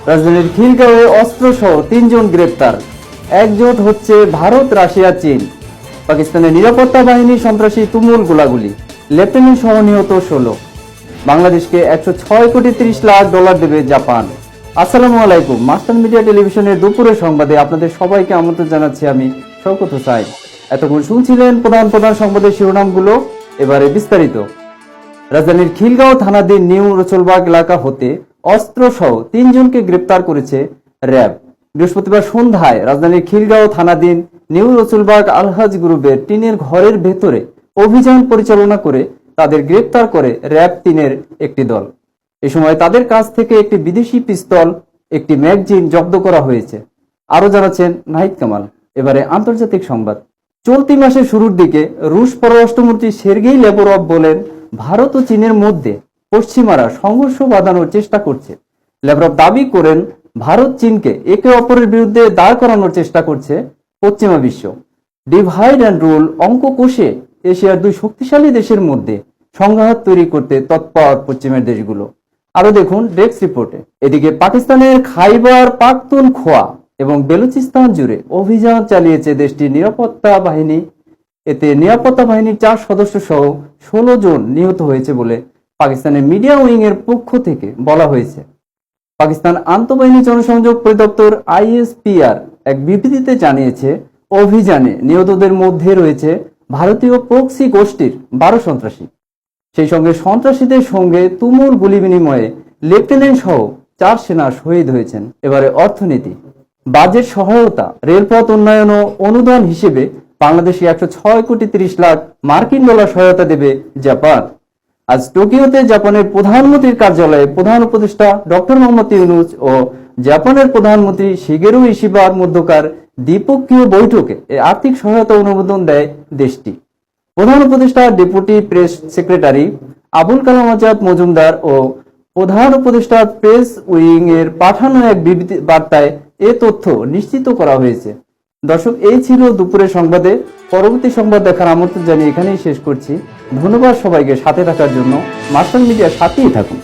রাজধানীর খিলগাঁওয়ে অস্ত্রসহ ৩ জন গ্রেপ্তার। একজোট হচ্ছে ভারত, রাশিয়া, চীন। পাকিস্তানের নিরাপত্তা বাহিনী সন্ত্রাসী তুমুল গোলাগুলি, লেফটেন্যান্ট সহ নিহত 16। বাংলাদেশকে $106,30,00,000 দেবে জাপান। আসসালামু আলাইকুম। মাস্টার মিডিয়া টেলিভিশনের দুপুরের সংবাদে আপনাদের সবাইকে আমন্ত্রণ জানাচ্ছি আমি শওকত হোসাইন। এতক্ষণ শুনছিলেন প্রধান সংবাদের শিরোনামগুলো, এবারে বিস্তারিত। রাজধানীর খিলগাঁও থানাধীন নিউ রসুলবাগ এলাকা হতে অস্ত্রসহ 3 জনকে গ্রেপ্তার করেছে র্যাব। বৃহস্পতিবার সন্ধ্যায় রাজধানীর খিলগাঁও থানাধীন নিউ রসুলবাগ আলহাজ গ্রুপের টিনের ঘরের ভেতরে অভিযান পরিচালনা করে তাদের গ্রেপ্তার করে র্যাব 3-এর একটি দল। এ সময় তাদের কাছ থেকে একটি বিদেশি পিস্তল, একটি ম্যাগজিন জব্দ করা হয়েছে। আরো জানাচ্ছেন নাহিদ কামাল। এবারে আন্তর্জাতিক সংবাদ। চলতি মাসের শুরুর দিকে রুশ পররাষ্ট্রমন্ত্রী সের্গেই ল্যাভরভ বলেন, ভারত ও চীনের মধ্যে পশ্চিমারা সংঘর্ষ বাঁধানোর চেষ্টা করছে। ল্যাভরভ দাবি করেন, ভারত চীনকে একে অপরের বিরুদ্ধে দাঁড় করানোর চেষ্টা করছে পশ্চিমা বিশ্ব। ডিভাইড অ্যান্ড রুল অঙ্ক কষে এশিয়ার 2 শক্তিশালী দেশের মধ্যে সংঘাত তৈরি করতে তৎপর পশ্চিমের দেশগুলো। আরো দেখুন ডেস্ক রিপোর্টে। এদিকে পাকিস্তানের খাইবার পাখতুনখোয়া এবং বেলুচিস্তান জুড়ে অভিযান চালিয়েছে দেশটির নিরাপত্তা বাহিনী। এতে নিরাপত্তা বাহিনীর 4 সদস্য সহ 16 জন নিহত হয়েছে বলে পাকিস্তানের মিডিয়া উইং এর পক্ষ থেকে বলা হয়েছে। পাকিস্তান আন্তঃবাহিনী জনসংযোগ পরিদপ্তর ISPR এক বিবৃতিতে জানিয়েছে, অভিযানে নিহতদের মধ্যে রয়েছে ভারতীয় প্রক্সি গোষ্ঠীর 12 সন্ত্রাসী। সেই সঙ্গে সন্ত্রাসীদের সঙ্গে তুমুল গুলি বিনিময়ে লেফটেন্যান্ট সহ 4 সেনা শহীদ হয়েছেন। এবারে অর্থনীতি। বাজেট সহায়তা, রেলপথ উন্নয়ন ও অনুদান হিসেবে বাংলাদেশকে $106,30,00,000 সহায়তা দেবে জাপান। আজ টোকিওতে জাপানের প্রধানমন্ত্রীর কার্যালয়ে প্রধান উপদেষ্টা ডক্টর মোহাম্মদ ইউনূস ও জাপানের প্রধানমন্ত্রী শিগেরু ইশিবার মধ্যকার দ্বিপক্ষীয় বৈঠকে আর্থিক সহায়তা অনুমোদন দেয় দেশটি। প্রধান উপদেষ্টা deputy press secretary Abul Kalam Azad Majumdar ও প্রধান উপদেষ্টা প্রেস উইং এর পাঠানো এক বিবৃতি বার্তায় এ তথ্য নিশ্চিত করা হয়েছে। দর্শক, এই ছিল দুপুরের সংবাদে। পরবর্তী সংবাদ দেখার আমন্ত্রণ জানিয়ে এখানেই শেষ করছি। ধন্যবাদ সবাইকে সাথে থাকার জন্য। মাস্টার মিডিয়ার সাথেই থাকুন।